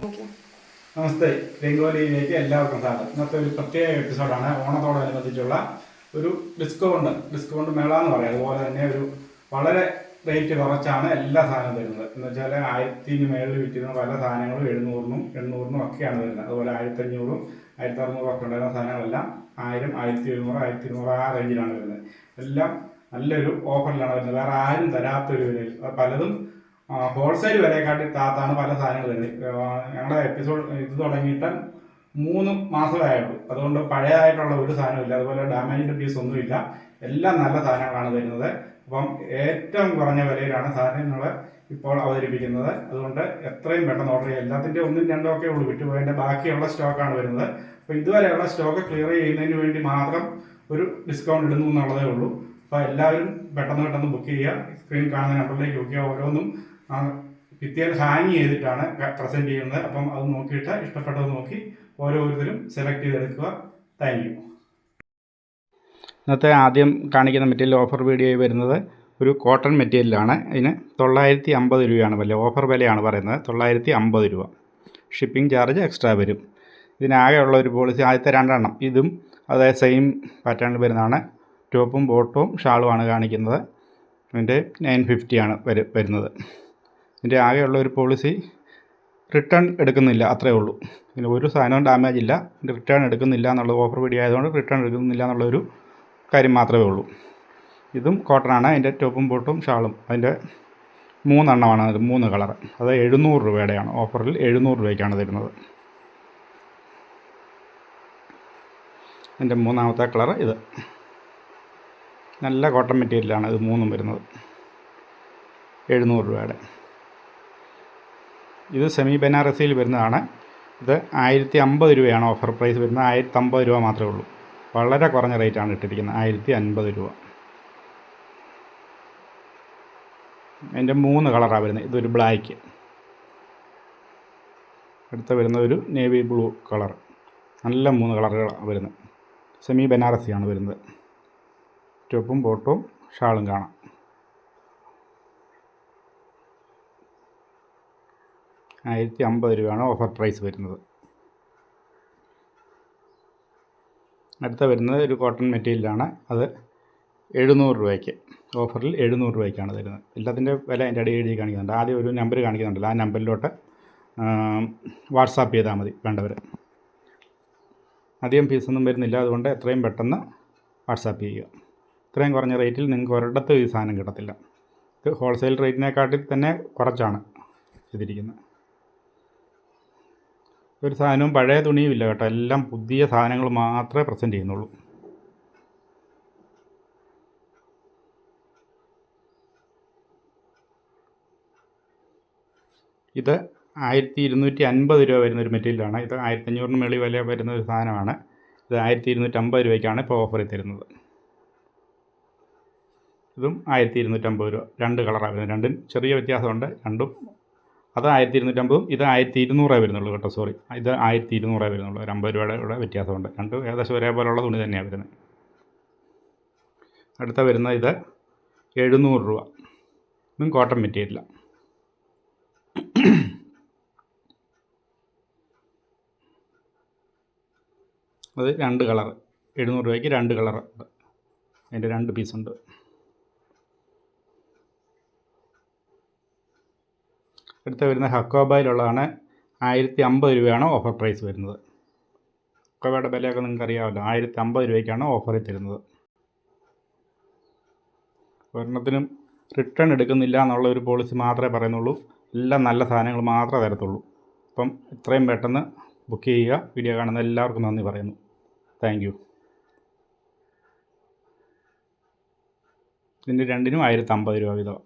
നമസ്തേ, ബംഗോലിയിലേക്ക് എല്ലാവർക്കും സ്വാഗതം. ഇന്നത്തെ ഒരു പ്രത്യേക എപ്പിസോഡാണ്. ഓണത്തോടനുബന്ധിച്ചുള്ള ഒരു ഡിസ്കൗണ്ട് മേള എന്ന് പറയാം. അതുപോലെ തന്നെ ഒരു വളരെ റേറ്റ് കുറച്ചാണ് എല്ലാ സാധനവും തരുന്നത്. എന്ന് വെച്ചാൽ 1000 മേളിൽ വിറ്റിരുന്ന പല സാധനങ്ങളും 700-800 ഒക്കെയാണ് വരുന്നത്. അതുപോലെ 1500, 1600 ഒക്കെ ഉണ്ടായിരുന്ന സാധനങ്ങളെല്ലാം 1000, 1100, 1200 ആ റേഞ്ചിലാണ് വരുന്നത്. എല്ലാം നല്ലൊരു ഓഫറിലാണ് വരുന്നത്. വേറെ ആരും തരാത്തൊരു വിലയിൽ പലതും ഹോൾസെയിൽ വിലയെക്കാട്ടി താത്താണ് പല സാധനങ്ങൾ വരുന്നത്. ഞങ്ങളുടെ എപ്പിസോഡ് ഇത് തുടങ്ങിയിട്ട് 3 മാസമായുള്ളൂ. അതുകൊണ്ട് പഴയതായിട്ടുള്ള ഒരു സാധനമില്ല, അതുപോലെ ഡാമേജ്ഡ് പീസ് ഒന്നുമില്ല. എല്ലാം നല്ല സാധനങ്ങളാണ് തരുന്നത്. അപ്പം ഏറ്റവും കുറഞ്ഞ വിലയിലാണ് സാധനങ്ങൾ ഇപ്പോൾ അവതരിപ്പിക്കുന്നത്. അതുകൊണ്ട് എത്രയും പെട്ടെന്ന് ഓർഡർ ചെയ്യുക. എല്ലാത്തിൻ്റെ 1-2 ഒക്കെ ഉള്ളൂ വിട്ടുപോയതിൻ്റെ ബാക്കിയുള്ള സ്റ്റോക്കാണ് വരുന്നത്. അപ്പോൾ ഇതുവരെയുള്ള സ്റ്റോക്ക് ക്ലിയർ ചെയ്യുന്നതിന് വേണ്ടി മാത്രം ഒരു ഡിസ്കൗണ്ട് ഇടുന്നു എന്നുള്ളതേ ഉള്ളൂ. അപ്പോൾ എല്ലാവരും പെട്ടെന്ന് ബുക്ക് ചെയ്യുക. സ്ക്രീൻ കാണുന്ന നമ്പറിലേക്ക് ബുക്ക് ചെയ്യുക. ഓരോന്നും ഭിത്തിയിൽ ഹാങ് ചെയ്തിട്ടാണ് പ്രസൻറ്റ് ചെയ്യുന്നത്. അപ്പം അത് നോക്കിയിട്ട് ഇഷ്ടപ്പെട്ടത് നോക്കി ഓരോരുത്തരും സെലക്ട് ചെയ്തെടുക്കുക. Thank you. ഇന്നത്തെ ആദ്യം കാണിക്കുന്ന മെറ്റീരിയൽ ഓഫർ വീഡിയോയിൽ വരുന്നത് ഒരു കോട്ടൺ മെറ്റീരിയലാണ്. ഇതിന് 950 രൂപയാണ് വില. ഓഫർ വിലയാണ് പറയുന്നത് 950 രൂപ. ഷിപ്പിംഗ് ചാർജ് എക്സ്ട്രാ വരും. ഇതിനാകെയുള്ള ഒരു പോളിസി ആദ്യത്തെ 2 എണ്ണം ഇതും അതേ സെയിം പാറ്റേണിൽ വരുന്നതാണ്. ടോപ്പും ബോട്ടവും ഷാളുമാണ് കാണിക്കുന്നത്. ഇതിൻ്റെ 950 ആണ് വരുന്നത്. ഇതിൻ്റെ ആകെയുള്ള ഒരു പോളിസി റിട്ടേൺ എടുക്കുന്നില്ല, അത്രയേ ഉള്ളൂ. പിന്നെ ഒരു സാധനവും ഡാമേജ് ഇല്ല. റിട്ടേൺ എടുക്കുന്നില്ല എന്നുള്ളത് ഓഫർ വീഡിയോ ആയതുകൊണ്ട് റിട്ടേൺ എടുക്കുന്നില്ല എന്നുള്ളൊരു കാര്യം മാത്രമേ ഉള്ളൂ. ഇതും കോട്ടണാണ്. അതിൻ്റെ ടോപ്പും ബോട്ടും ഷാളും അതിൻ്റെ 3 എണ്ണമാണ്. അത് 3 കളർ. അത് 700 രൂപയുടെയാണ്. ഓഫറിൽ 700 രൂപയ്ക്കാണ് തരുന്നത്. അതിൻ്റെ 3ാമത്തെ കളർ ഇത്. നല്ല കോട്ടൺ മെറ്റീരിയലാണ് ഇത് 3ഉം വരുന്നത്. 700 രൂപയുടെ. ഇത് സെമി ബനാറസിയിൽ വരുന്നതാണ്. ഇത് 1050 രൂപയാണ് ഓഫർ പ്രൈസ് വരുന്നത്. 1050 രൂപ മാത്രമേ ഉള്ളൂ. വളരെ കുറഞ്ഞ റേറ്റാണ് ഇട്ടിരിക്കുന്നത്, 1050 രൂപ. അതിൻ്റെ 3 കളറാണ് വരുന്നത്. ഇതൊരു ബ്ലാക്ക്, അടുത്ത വരുന്ന ഒരു നേവി ബ്ലൂ കളർ. നല്ല 3 കളറുകളാണ് വരുന്നത്. സെമി ബനാറസിയാണ് വരുന്നത്. ടോപ്പും ബോട്ടും ഷാളും കാണാം. 1050 രൂപയാണ് ഓഫർ പ്രൈസ് വരുന്നത്. അടുത്ത വരുന്നത് ഒരു കോട്ടൺ മെറ്റീരിയലാണ്. അത് 700 രൂപയ്ക്ക്, ഓഫറിൽ 700 രൂപയ്ക്കാണ് തരുന്നത്. എല്ലാത്തിൻ്റെ വില അതിൻ്റെ അടിയിൽ എഴുതി കാണിക്കുന്നുണ്ട്. ആദ്യം ഒരു നമ്പർ കാണിക്കുന്നുണ്ടല്ലോ, ആ നമ്പറിലോട്ട് വാട്സാപ്പ് ചെയ്താൽ മതി വേണ്ടവർ. അധികം ഫീസൊന്നും വരുന്നില്ല, അതുകൊണ്ട് എത്രയും പെട്ടെന്ന് വാട്സാപ്പ് ചെയ്യുക. ഇത്രയും കുറഞ്ഞ റേറ്റിൽ നിങ്ങൾക്ക് ഒരിടത്തും ഈ സാധനം കിട്ടത്തില്ല. ഇത് ഹോൾസെയിൽ റേറ്റിനെക്കാട്ടിൽ തന്നെ കുറച്ചാണ് ചെയ്തിരിക്കുന്നത്. ഒരു സാധനവും പഴയ തുണിയും ഇല്ല കേട്ടോ. എല്ലാം പുതിയ സാധനങ്ങൾ മാത്രമേ പ്രസൻറ്റ് ചെയ്യുന്നുള്ളൂ. ഇത് 1250 രൂപ വരുന്നൊരു മെറ്റീരിയലാണ്. ഇത് 1500 മേളിൽ വില വരുന്ന ഒരു സാധനമാണ്. ഇത് 1250 രൂപയ്ക്കാണ് ഇപ്പോൾ ഓഫറിൽ തരുന്നത്. ഇതും 1250 രൂപ. 2 കളറാണ് വരുന്നത്. രണ്ടും ചെറിയ വ്യത്യാസമുണ്ട്. രണ്ടും അത് 1250, ഇത് 1200 വരുന്നുള്ളൂ കേട്ടോ. സോറി, ഇത് 1200 വരുന്നുള്ളൂ. ഒരു 50 രൂപയുടെ ഇവിടെ വ്യത്യാസമുണ്ട്. രണ്ടും ഏകദേശം ഒരേപോലെയുള്ള തുണി തന്നെയാണ് വരുന്നത്. അടുത്ത വരുന്നത് ഇത് 700 രൂപ. ഇതും കോട്ടൺ മെറ്റീരിയലാണ്. അത് 2 കളർ. 700 രൂപയ്ക്ക് 2 കളർ ഉണ്ട്. അതിൻ്റെ 2 പീസുണ്ട്. അടുത്ത വരുന്ന ഹക്കോബയിലുള്ളതാണ്. 1050 രൂപയാണ് ഓഫർ പ്രൈസ് വരുന്നത്. ഹക്കോബയുടെ വിലയൊക്കെ നിങ്ങൾക്ക് അറിയാമല്ലോ. 1050 രൂപയ്ക്കാണ് ഓഫറിൽ തരുന്നത്. ഒരെണ്ണത്തിനും റിട്ടേൺ എടുക്കുന്നില്ല എന്നുള്ള ഒരു പോളിസി മാത്രമേ പറയുന്നുള്ളൂ. എല്ലാം നല്ല സാധനങ്ങൾ മാത്രമേ തരത്തുള്ളൂ. അപ്പം എത്രയും പെട്ടെന്ന് ബുക്ക് ചെയ്യുക. വീഡിയോ കാണുന്ന എല്ലാവർക്കും നന്ദി പറയുന്നു. Thank you. ഇതിൻ്റെ രണ്ടിനും 1050 രൂപ വീതം.